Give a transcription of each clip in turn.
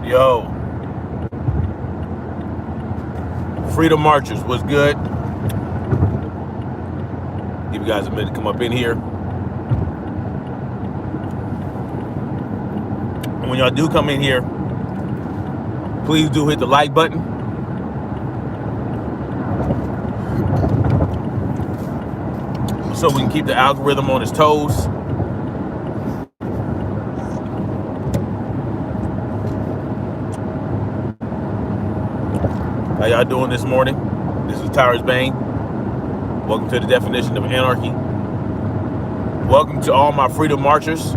Yo, Freedom Marchers, what's good? Give you guys a minute to come up in here. And when y'all do come in here, please do hit the like button. So we can keep the algorithm on its toes. How y'all doing this morning? This is Tyrus Bane. Welcome to the Definition of Anarchy. Welcome to all my freedom marchers,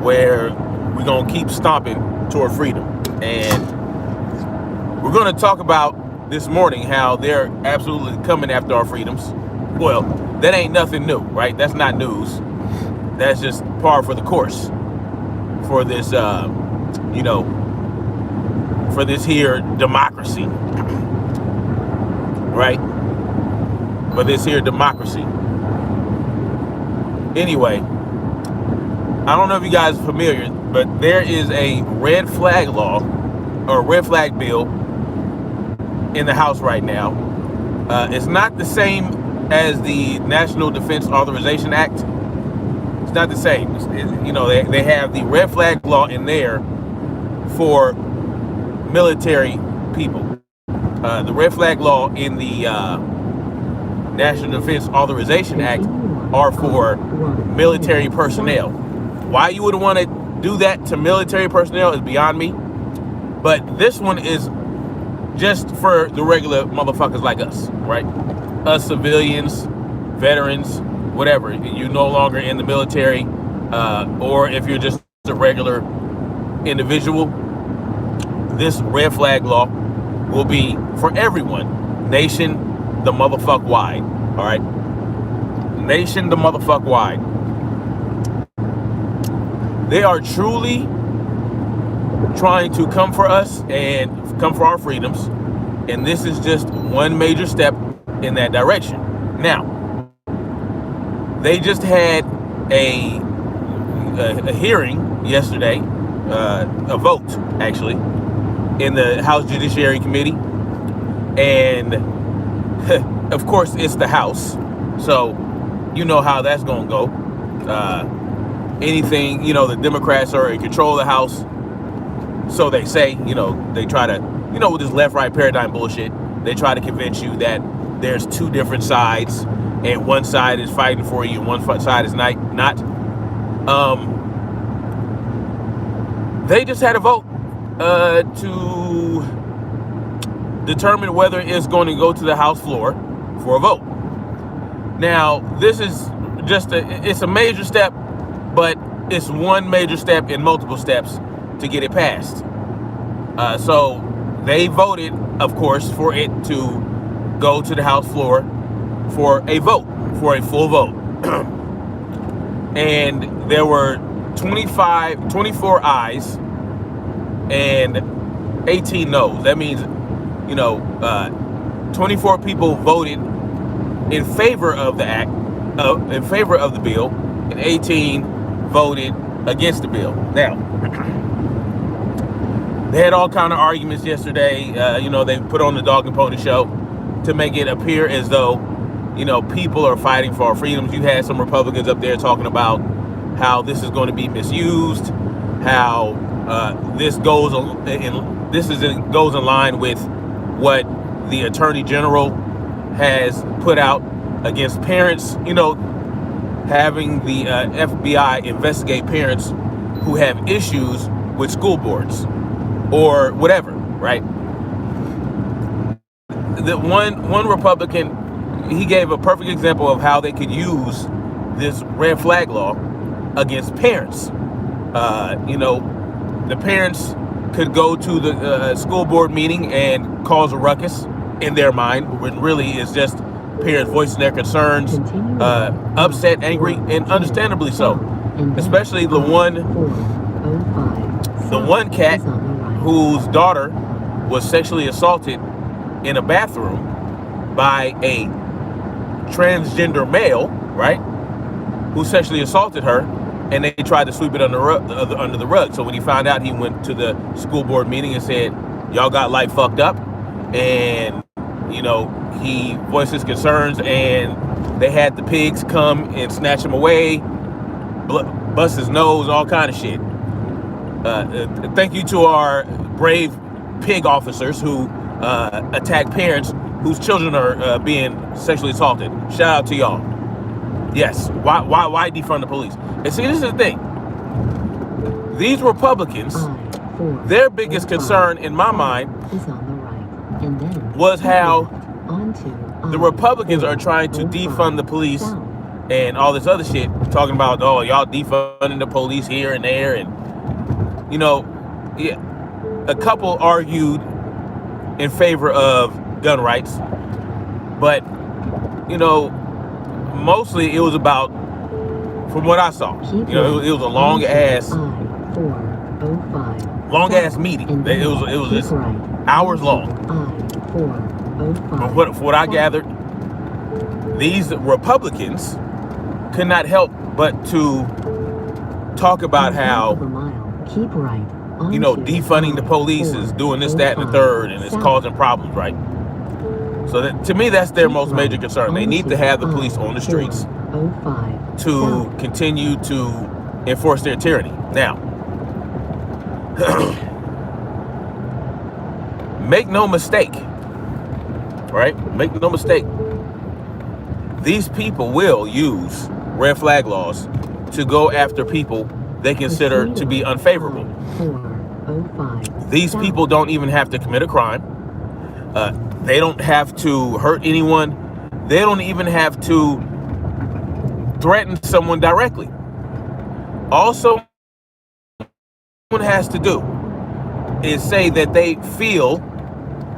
where we're going to keep stomping toward freedom. And we're going to talk about this morning how they're absolutely coming after our freedoms. Well, that ain't nothing new, right? That's not news. That's just par for the course for this, for this here democracy, right? For this here democracy. Anyway, I don't know if you guys are familiar, but there is a red flag law or red flag bill in the House right now. It's not the same as the National Defense Authorization Act. It's not the same. They have the red flag law in there for military people. The red flag law in the National Defense Authorization Act are for military personnel. Why you would want to do that to military personnel is beyond me. But this one is just for the regular motherfuckers like us, right? Us civilians, veterans, whatever. You're no longer in the military, or if you're just a regular individual, this red flag law will be for everyone, nation the motherfuck wide, all right? Nation the motherfuck wide. They are truly trying to come for us and come for our freedoms, and this is just one major step in that direction. Now, they just had a hearing yesterday, a vote actually, in the House Judiciary Committee, and of course it's the House, so you know how that's gonna go. Anything, the Democrats are in control of the House, so they say. They try to, with this left-right paradigm bullshit, they try to convince you that there's two different sides, and one side is fighting for you, and one side is not. They just had a vote to determine whether it's going to go to the House floor for a vote. Now, this is just it's a major step, but it's one major step in multiple steps to get it passed. So they voted, of course, for it to go to the House floor for a vote, for a full vote. And there were 24 ayes and 18 no's. That means, 24 people voted in favor of the act, in favor of the bill, and 18 voted against the bill. Now, they had all kind of arguments yesterday. They put on the dog and pony show to make it appear as though, people are fighting for our freedoms. You had some Republicans up there talking about how this is going to be misused, how this goes in line with what the Attorney General has put out against parents, having the FBI investigate parents who have issues with school boards or whatever, right? The one Republican, he gave a perfect example of how they could use this red flag law against parents. The parents could go to the school board meeting and cause a ruckus in their mind, when really it's just parents voicing their concerns, upset, angry, and understandably so. Especially the one cat whose daughter was sexually assaulted in a bathroom by a transgender male, right, who sexually assaulted her, and they tried to sweep it under the rug. So when he found out, he went to the school board meeting and said, y'all got life fucked up. And, he voiced his concerns, and they had the pigs come and snatch him away, bust his nose, all kind of shit. Thank you to our brave pig officers who attack parents whose children are being sexually assaulted. Shout out to y'all. Yes, why defund the police? And see, this is the thing. These Republicans, their biggest concern in my mind was how the Republicans are trying to defund the police and all this other shit, talking about, oh, y'all defunding the police here and there. And, a couple argued in favor of gun rights, but, mostly it was about, from what I saw, it was a long ass meeting. It was just hours long. From what I gathered, these Republicans could not help but to talk about how, defunding the police is doing this, that, and the third, and it's causing problems, right? So to me, that's their most major concern. They need to have the police on the streets to continue to enforce their tyranny. Now, make no mistake, right? Make no mistake. These people will use red flag laws to go after people they consider to be unfavorable. These people don't even have to commit a crime. They don't have to hurt anyone. They don't even have to threaten someone directly. All someone has to do is say that they feel,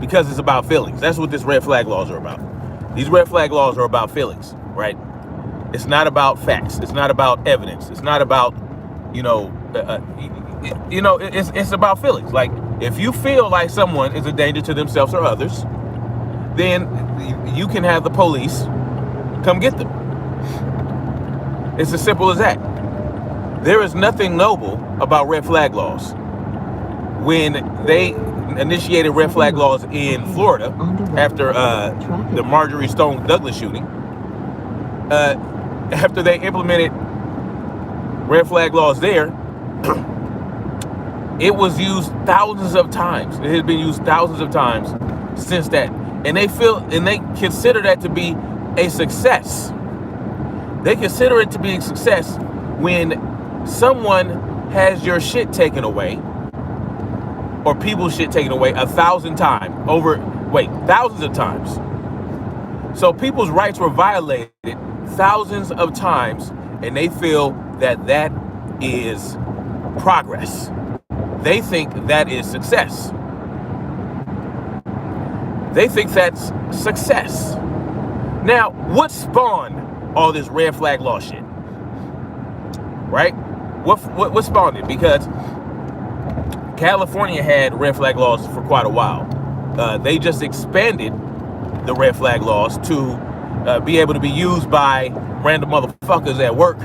because it's about feelings. That's what this red flag laws are about. These red flag laws are about feelings, right? It's not about facts. It's not about evidence. It's not about, it's about feelings. Like, if you feel like someone is a danger to themselves or others, then you can have the police come get them. It's as simple as that. There is nothing noble about red flag laws. When they initiated red flag laws in Florida after the Marjorie Stone Douglas shooting, after they implemented red flag laws there, it was used thousands of times. It has been used thousands of times since that. And they consider that to be a success. They consider it to be a success when someone has your shit taken away, or people's shit taken away thousands of times. So people's rights were violated thousands of times, and they feel that that is progress. They think that is success. They think that's success. Now, what spawned all this red flag law shit? Right? What spawned it? Because California had red flag laws for quite a while. They just expanded the red flag laws to be able to be used by random motherfuckers at work,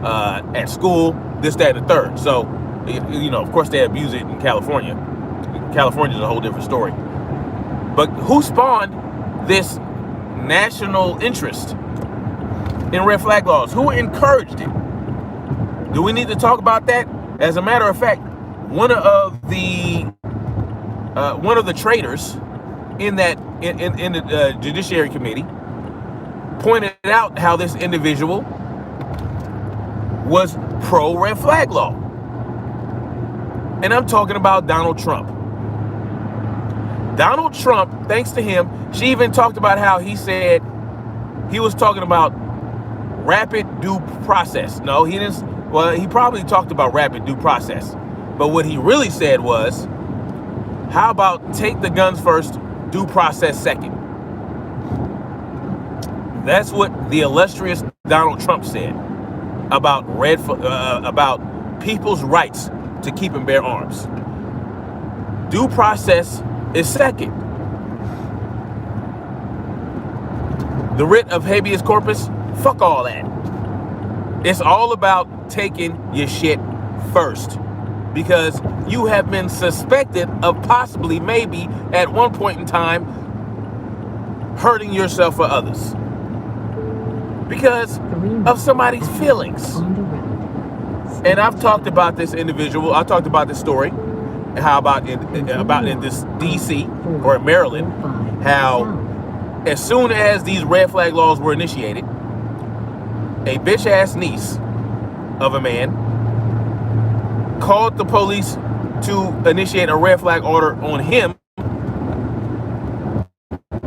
at school, this, that, and the third. So, of course they abuse it in California. California is a whole different story. But who spawned this national interest in red flag laws? Who encouraged it? Do we need to talk about that? As a matter of fact, one of the traitors in the Judiciary Committee pointed out how this individual was pro red flag law. And I'm talking about Donald Trump. Donald Trump, thanks to him, she even talked about how he said he was talking about rapid due process. No, he didn't. Well, he probably talked about rapid due process. But what he really said was, how about take the guns first, due process second? That's what the illustrious Donald Trump said about about people's rights to keep and bear arms. Due process is second. The writ of habeas corpus, fuck all that. It's all about taken your shit first, because you have been suspected of possibly, maybe, at one point in time, hurting yourself or others because of somebody's feelings. And I've talked about this individual. I talked about this story, how about in this DC or in Maryland, how as soon as these red flag laws were initiated, a bitch ass niece of a man called the police to initiate a red flag order on him.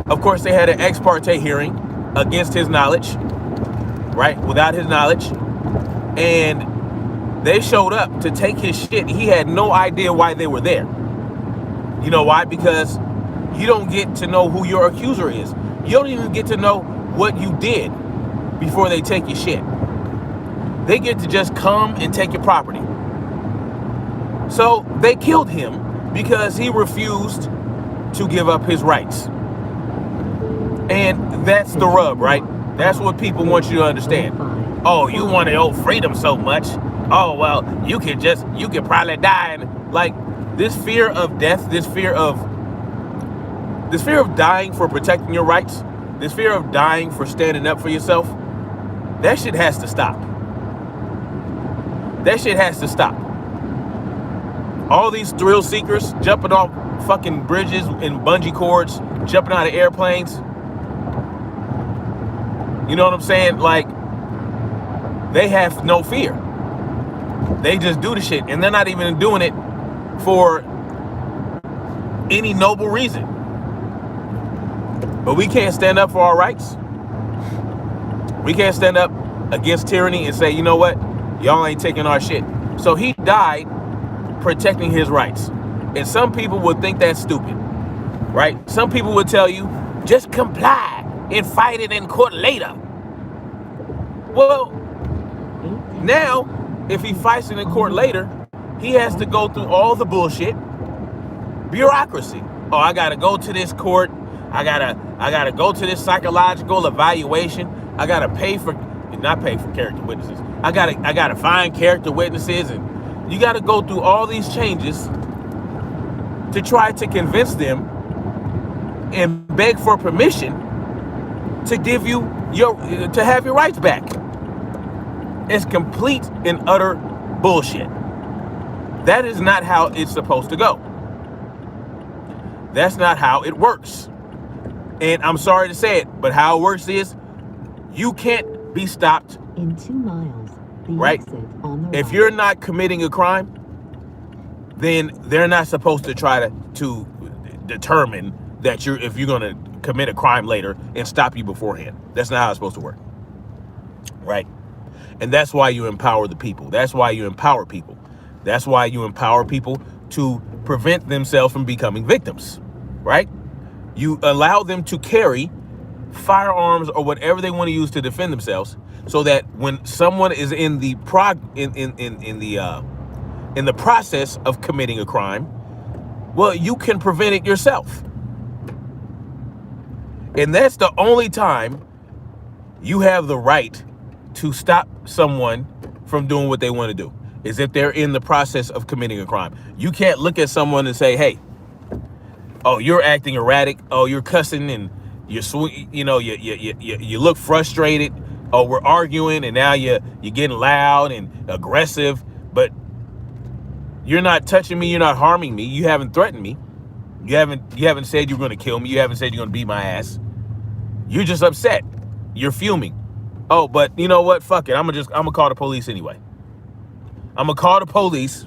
Of course, they had an ex parte hearing against his knowledge, right? Without his knowledge. And they showed up to take his shit. He had no idea why they were there. You know why? Because you don't get to know who your accuser is. You don't even get to know what you did before they take your shit. They get to just come and take your property. So they killed him because he refused to give up his rights. And that's the rub, right? That's what people want you to understand. Oh, you want your freedom so much. Oh, well, you can probably die. And like this fear of death, this fear of dying for protecting your rights, this fear of dying for standing up for yourself, that shit has to stop. That shit has to stop. All these thrill seekers jumping off fucking bridges and bungee cords, jumping out of airplanes. You know what I'm saying? Like, they have no fear. They just do the shit, and they're not even doing it for any noble reason. But we can't stand up for our rights. We can't stand up against tyranny and say, you know what? Y'all ain't taking our shit. So he died protecting his rights. And some people would think that's stupid, right? Some people would tell you, just comply and fight it in court later. Well, now, if he fights it in court later, he has to go through all the bullshit, bureaucracy. Oh, I gotta go to this court. I gotta go to this psychological evaluation. I gotta not pay for character witnesses. I gotta find character witnesses, and you gotta go through all these changes to try to convince them and beg for permission to give you to have your rights back. It's complete and utter bullshit. That is not how it's supposed to go. That's not how it works. And I'm sorry to say it, but how it works is you can't be stopped in 2 miles. Right? If you're not committing a crime, then they're not supposed to try to determine that if you're going to commit a crime later and stop you beforehand. That's not how it's supposed to work. Right? And that's why you empower the people. That's why you empower people. That's why you empower people to prevent themselves from becoming victims. Right? You allow them to carry firearms or whatever they want to use to defend themselves, so that when someone is in the process of committing a crime, well, you can prevent it yourself. And that's the only time you have the right to stop someone from doing what they want to do, is if they're in the process of committing a crime. You can't look at someone and say, hey, oh, you're acting erratic. Oh, you're cussing and you're sweet. You know, you look frustrated. Oh, we're arguing and now you're getting loud and aggressive, but you're not touching me. You're not harming me. You haven't threatened me. You haven't said you're going to kill me. You haven't said you're going to beat my ass. You're just upset. You're fuming. Oh, but you know what? Fuck it. I'm gonna call the police anyway. I'm gonna call the police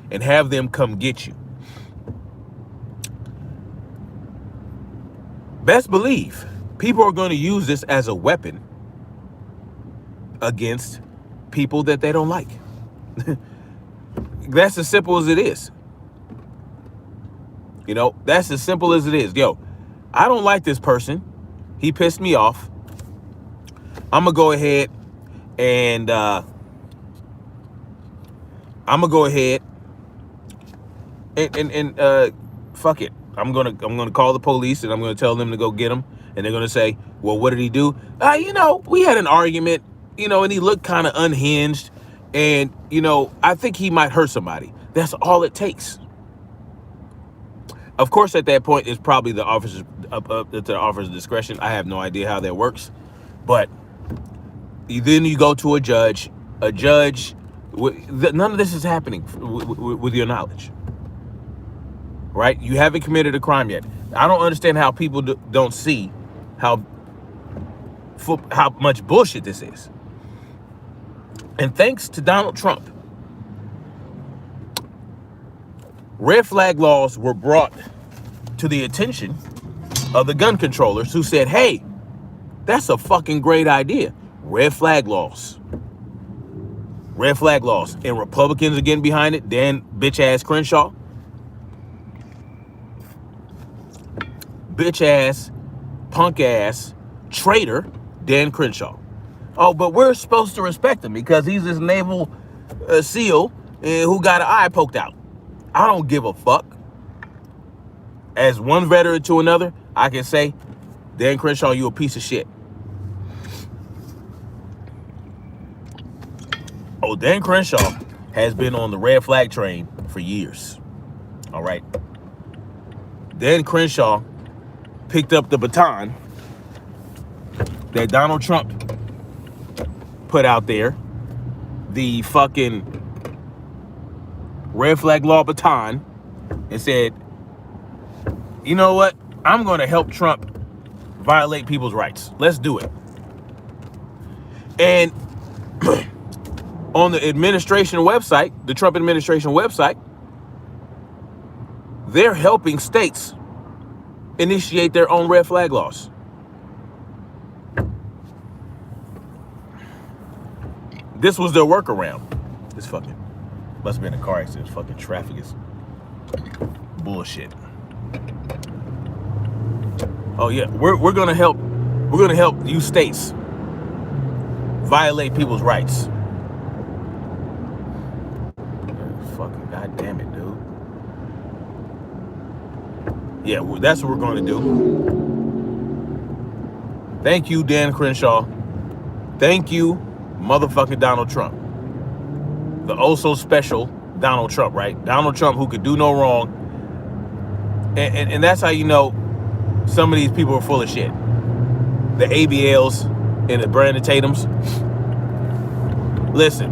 and have them come get you. Best believe people are going to use this as a weapon against people that they don't like. That's as simple as it is. You know, that's as simple as it is. Yo, I don't like this person. He pissed me off. I'm going to go ahead and fuck it. I'm gonna call the police and I'm gonna tell them to go get him. And they're gonna say, well, what did he do? You know, we had an argument, you know, and he looked kind of unhinged. And, you know, I think he might hurt somebody. That's all it takes. Of course, at that point, it's probably the officer's discretion. I have no idea how that works. But then you go to a judge. None of this is happening with your knowledge. Right? You haven't committed a crime yet. I don't understand how people don't see how much bullshit this is. And thanks to Donald Trump, red flag laws were brought to the attention of the gun controllers who said, hey, that's a fucking great idea. Red flag laws. Red flag laws. And Republicans are getting behind it. Dan bitch ass Crenshaw. Bitch ass, punk ass, traitor Dan Crenshaw. Oh, but we're supposed to respect him because he's this naval SEAL who got an eye poked out. I don't give a fuck. As one veteran to another, I can say, Dan Crenshaw, you a piece of shit. Oh, Dan Crenshaw has been on the red flag train for years. All right. Dan Crenshaw picked up the baton that Donald Trump put out there, the fucking red flag law baton, and said, you know what? I'm going to help Trump violate people's rights. Let's do it. And on the administration website, the Trump administration website, they're helping states initiate their own red flag laws. This was their workaround. This fucking must have been a car accident. Fucking traffic is bullshit. Oh yeah, we're gonna help you states violate people's rights. Fucking goddamn it, dude. Yeah, that's what we're gonna do. Thank you, Dan Crenshaw. Thank you, motherfucking Donald Trump. The oh so special Donald Trump, right? Donald Trump, who could do no wrong. And that's how you know some of these people are full of shit. The ABLs and the Brandon Tatums. Listen,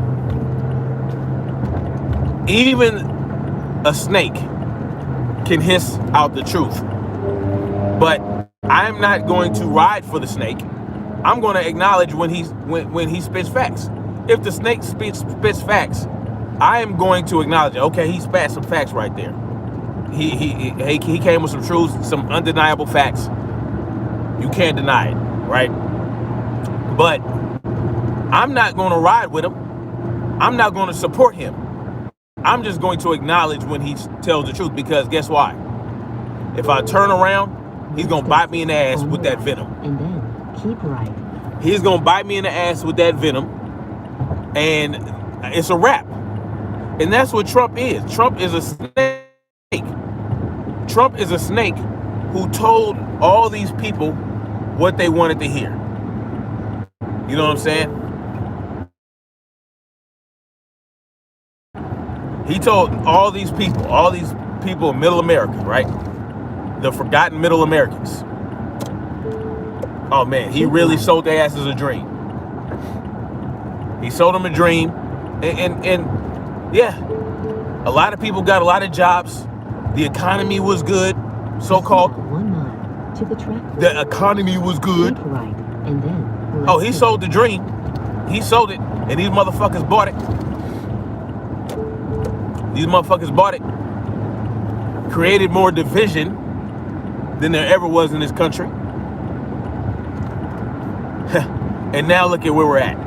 even a snake can hiss out the truth. But I'm not going to ride for the snake. I'm going to acknowledge when he spits facts. If the snake spits facts, I am going to acknowledge it. Okay, he spat some facts right there. He came with some truths, some undeniable facts. You can't deny it, right? But I'm not going to ride with him. I'm not going to support him. I'm just going to acknowledge when he tells the truth, because guess why? If I turn around, he's going to bite me in the ass with that venom. And then keep right. He's going to bite me in the ass with that venom, and it's a wrap. And that's what Trump is. Trump is a snake. Trump is a snake who told all these people what they wanted to hear. You know what I'm saying? He told all these people in Middle America, right? The forgotten Middle Americans. Oh man, he really sold their asses a dream. He sold them a dream. And yeah, a lot of people got a lot of jobs. The economy was good, so-called. 1 mile to the track. The economy was good. Keep right, and then oh, he sold the dream. He sold it, and these motherfuckers bought it. These motherfuckers bought it. Created more division than there ever was in this country. And now look at where we're at.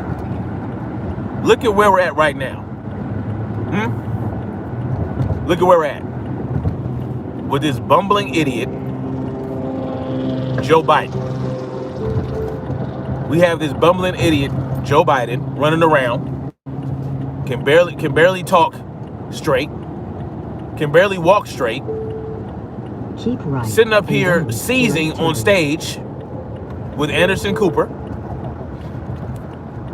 Look at where we're at right now. Look at where we're at. With this bumbling idiot, Joe Biden. We have this bumbling idiot, Joe Biden, running around, can barely talk straight, can barely walk straight, keep right, sitting up here seizing on stage with Anderson Cooper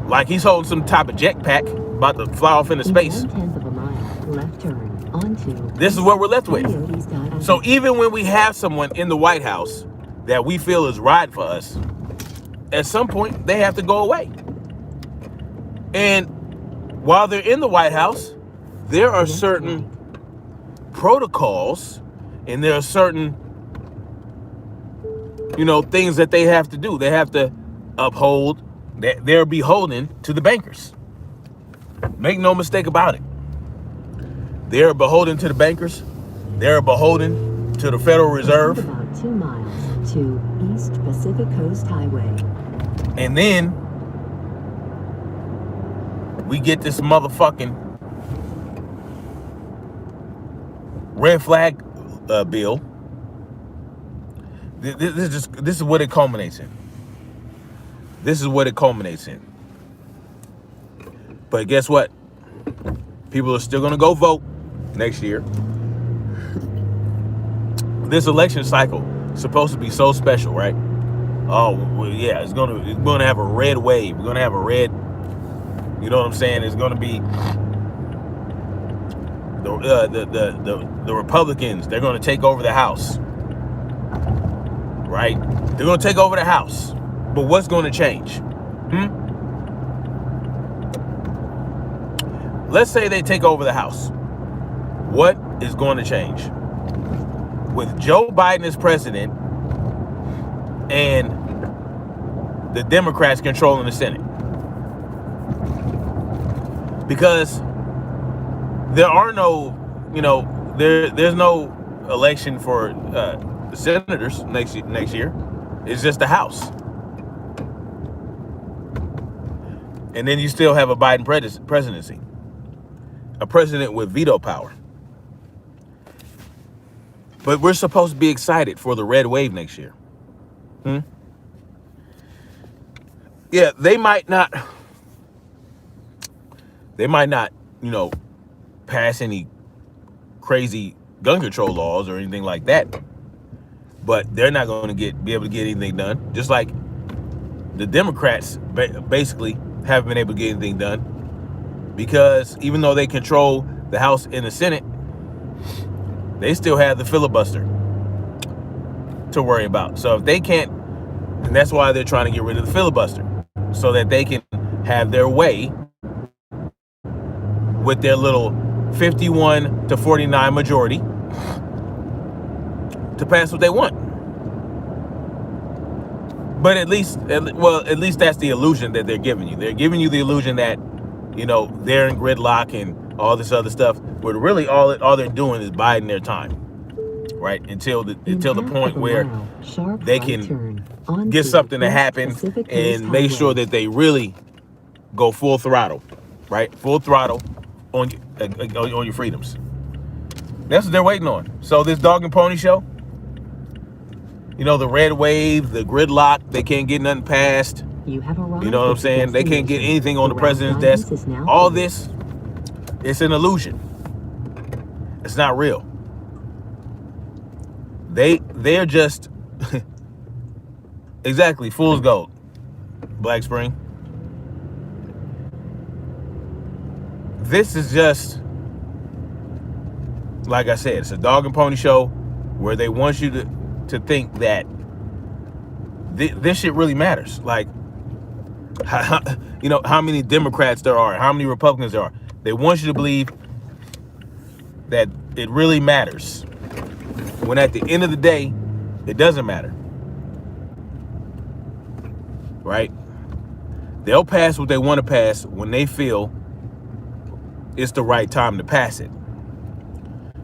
like he's holding some type of jetpack. about to fly off into In space. 1/10 of a mile, left turn onto. This is what we're left with. Coyotes. So even when we have someone in the White House that we feel is riding for us, at some point they have to go away. And while they're in the White House, there are certain protocols and there are certain, things that they have to do. They have to uphold, that they're beholden to the bankers. Make no mistake about it. They're beholden to the bankers. They're beholden to the Federal Reserve. About 2 miles to East Pacific Coast Highway. And then we get this motherfucking red flag bill. This is what it culminates in. This is what it culminates in. But guess what? People are still going to go vote next year. This election cycle is supposed to be so special, right? Oh, well, yeah, it's going to have a red wave. We're going to have a red, you know what I'm saying? It's going to be the Republicans. They're going to take over the House, right? They're going to take over the House. But what's going to change? Let's say they take over the House. What is going to change? With Joe Biden as president and the Democrats controlling the Senate. Because there are no, there's no election for the senators next year. It's just the House. And then you still have a Biden presidency. A president with veto power. But we're supposed to be excited for the red wave next year. Yeah, they might not, pass any crazy gun control laws or anything like that. But they're not going to be able to get anything done. Just like the Democrats basically haven't been able to get anything done. Because even though they control the House and the Senate, they still have the filibuster to worry about. So if they can't, and that's why they're trying to get rid of the filibuster, so that they can have their way with their little 51 to 49 majority to pass what they want. But at least that's the illusion that they're giving you. They're giving you the illusion that, they're in gridlock and all this other stuff. But really all they're doing is biding their time, right? Until the point where they can get something to happen and make sure that they really go full throttle, right? Full throttle on your freedoms. That's what they're waiting on. So this dog and pony show, the red wave, the gridlock, they can't get nothing passed. You know what I'm saying? They can't get anything on the president's desk. All this, it's an illusion. It's not real. They're just exactly fool's gold. Black Spring. This is just, like I said, it's a dog and pony show where they want you to think that this shit really matters. Like, how many Democrats there are, how many Republicans there are. They want you to believe that it really matters, when at the end of the day, it doesn't matter. Right? They'll pass what they want to pass when they feel it's the right time to pass it.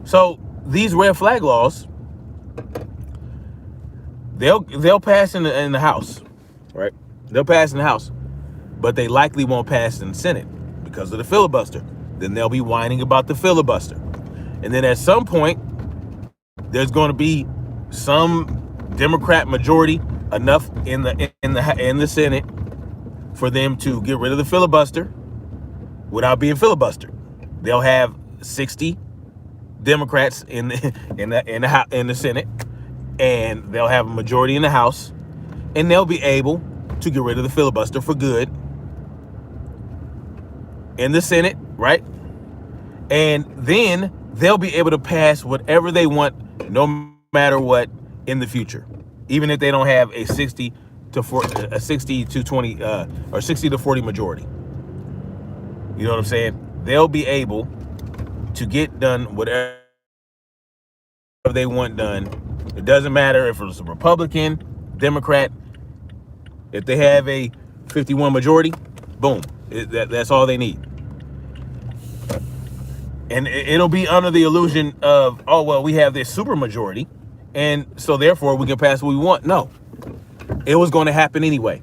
So these red flag laws, they'll pass in the House, right? They'll pass in the House, but they likely won't pass in the Senate because of the filibuster. Then they'll be whining about the filibuster, and then at some point, there's going to be some Democrat majority enough in the Senate for them to get rid of the filibuster without being filibustered. They'll have 60 Democrats in the Senate, and they'll have a majority in the House, and they'll be able to get rid of the filibuster for good. in the Senate, right? And then they'll be able to pass whatever they want, no matter what, in the future, even if they don't have a 60 to 20 or 60 to 40 majority. You know what I'm saying? They'll be able to get done whatever they want done. It doesn't matter if it's a Republican, Democrat. If they have a 51 majority, boom, that's all they need. And it'll be under the illusion of, oh, well, we have this super majority, and so therefore we can pass what we want. No, it was going to happen anyway.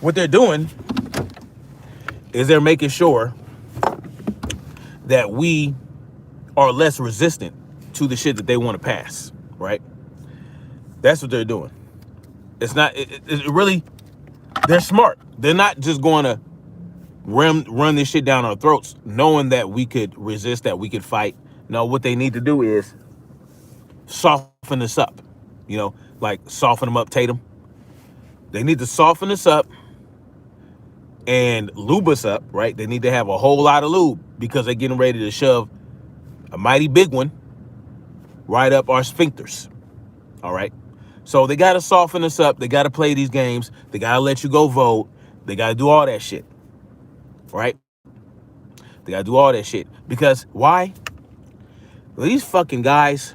What they're doing is they're making sure that we are less resistant to the shit that they want to pass, right? That's what they're doing. It's not, it really, they're smart. They're not just going to run this shit down our throats, knowing that we could resist, that we could fight. No, what they need to do is soften us up, like soften them up, Tatum. They need to soften us up and lube us up, right? They need to have a whole lot of lube because they're getting ready to shove a mighty big one right up our sphincters, all right? So they got to soften us up. They got to play these games. They got to let you go vote. They got to do all that shit, right? They got to do all that shit. Because why? Well, these fucking guys,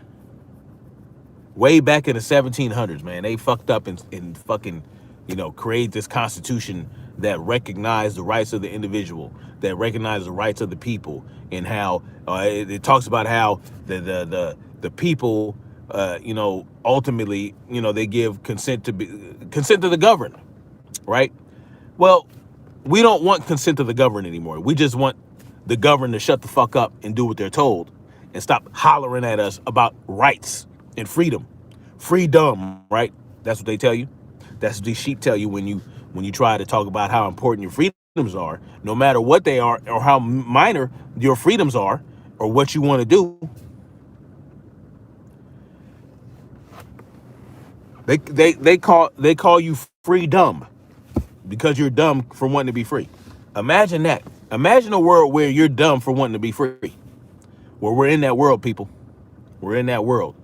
way back in the 1700s, man, they fucked up and fucking, create this constitution that recognized the rights of the individual, that recognized the rights of the people, and how it talks about how the people, ultimately, they give consent to the governed, right? Well, we don't want consent to the governed anymore. We just want the governed to shut the fuck up and do what they're told and stop hollering at us about rights and freedom. Freedom, right? That's what they tell you. That's what these sheep tell you when you try to talk about how important your freedoms are, no matter what they are or how minor your freedoms are or what you want to do. They call you free dumb because you're dumb for wanting to be free. Imagine that. Imagine a world where you're dumb for wanting to be free. Well, we're in that world, people. We're in that world.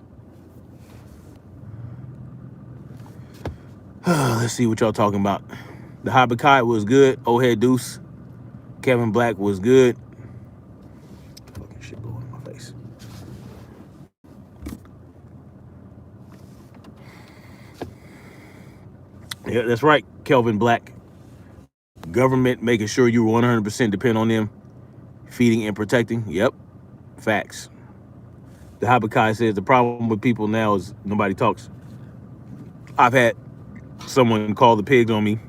Let's see what y'all talking about. The Habakai was good. Old head Deuce. Kevin Black was good. Fucking shit blowing in my face. Yeah, that's right, Kelvin Black. Government making sure you 100% depend on them, feeding and protecting. Yep, facts. The Habakai says the problem with people now is nobody talks. I've had someone call the pigs on me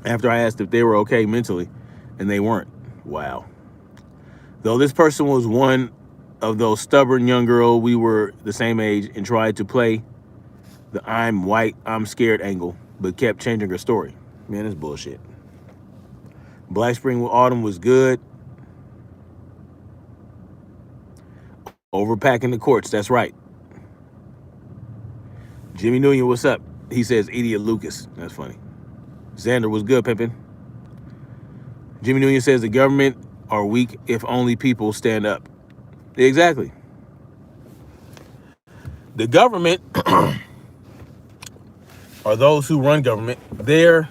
after I asked if they were okay mentally, and they weren't. Wow. Though this person was one of those stubborn young girls, we were the same age and tried to play the I'm white, I'm scared angle, but kept changing her story. Man, it's bullshit. Black Spring Autumn was good. Overpacking the courts, that's right. Jimmy Nguyen, what's up? He says idiot Lucas. That's funny. Xander was good, pimpin'. Jimmy Nguyen says the government are weak if only people stand up. Exactly. The government are those who run government. They're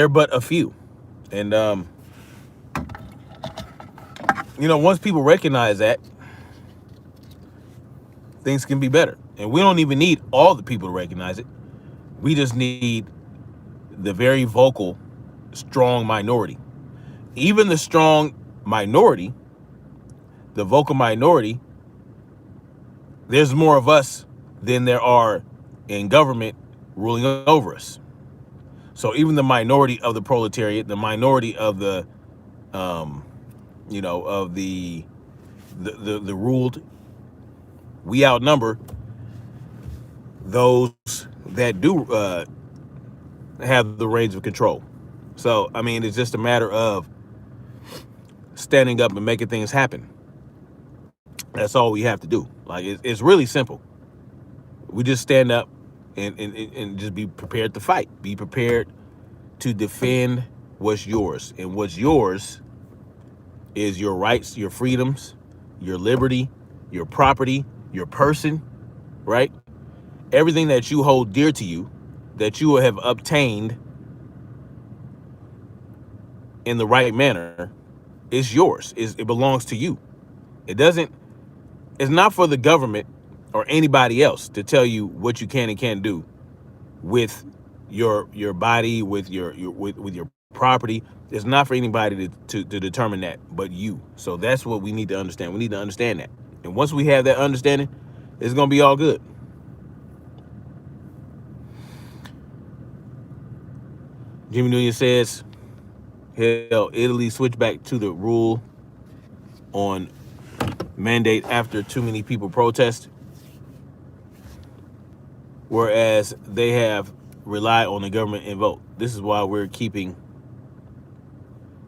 but a few. And once people recognize that, things can be better. And we don't even need all the people to recognize it. We just need the very vocal, strong minority. Even the strong minority, the vocal minority, there's more of us than there are in government ruling over us. So even the minority of the proletariat, the minority of the, of the ruled, we outnumber those that do have the reins of control. So, I mean, it's just a matter of standing up and making things happen. That's all we have to do. Like, it's really simple. We just stand up and just be prepared to fight. Be prepared to defend what's yours. And what's yours is your rights, your freedoms, your liberty, your property, your person, right? Everything that you hold dear to you, that you have obtained in the right manner, is yours. It belongs to you. It doesn't, it's not for the government or anybody else to tell you what you can and can't do with your body, with with your property. It's not for anybody to determine that but you. So that's what we need to understand. We need to understand that. And once we have that understanding, it's gonna be all good. Jimmy Nunez says, hell, Italy switched back to the rule on mandate after too many people protest, whereas they have relied on the government and vote. This is why we're getting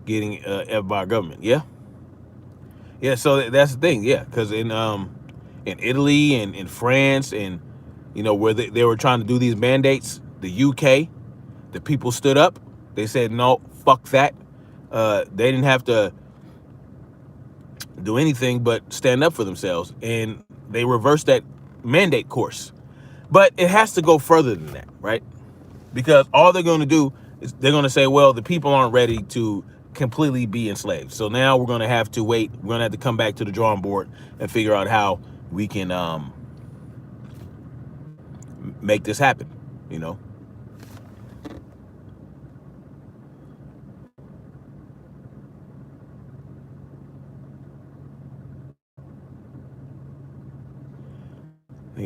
F by our government. Yeah. So that's the thing. Yeah, because in Italy and in France and where they were trying to do these mandates, the UK, the people stood up. They said no, fuck that. They didn't have to do anything but stand up for themselves, and they reversed that mandate course. But it has to go further than that, right? Because all they're going to do is they're going to say, well, the people aren't ready to completely be enslaved. So now we're going to have to wait. We're going to have to come back to the drawing board and figure out how we can make this happen, You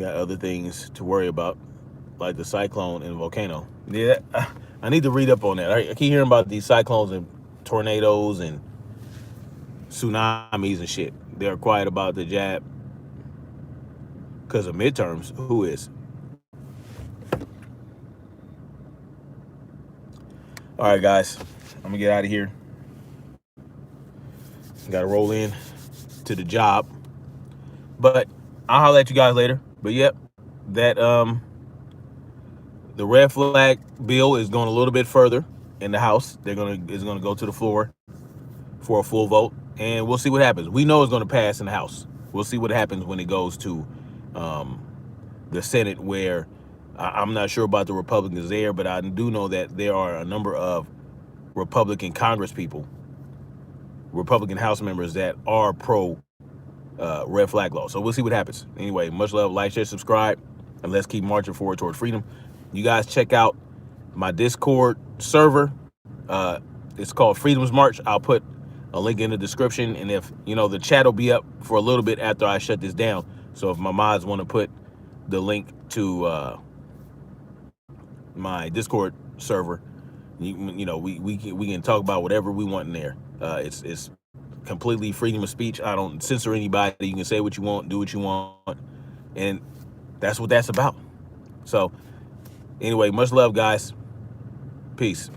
got other things to worry about, like the cyclone and volcano. Yeah, I need to read up on that. I keep hearing about these cyclones and tornadoes and tsunamis and shit. They're quiet about the jab because of midterms. Who is? All right, guys, I'm gonna get out of here. Got to roll in to the job, but I'll holler at you guys later. But yep, that the red flag bill is going a little bit further in the House. It's gonna go to the floor for a full vote, and we'll see what happens. We know it's going to pass in the House. We'll see what happens when it goes to the Senate, where I'm not sure about the Republicans there, but I do know that there are a number of Republican Congress people, Republican House members that are pro red flag law. So we'll see what happens. Anyway, much love, like, share, subscribe, and let's keep marching forward toward freedom. You guys check out my Discord server. It's called Freedom's March. I'll put a link in the description, and if the chat will be up for a little bit after I shut this down. So if my mods want to put the link to my Discord server, we can talk about whatever we want in there. It's completely freedom of speech. I don't censor anybody. You can say what you want, do what you want, and that's what that's about. So anyway, much love, guys. Peace.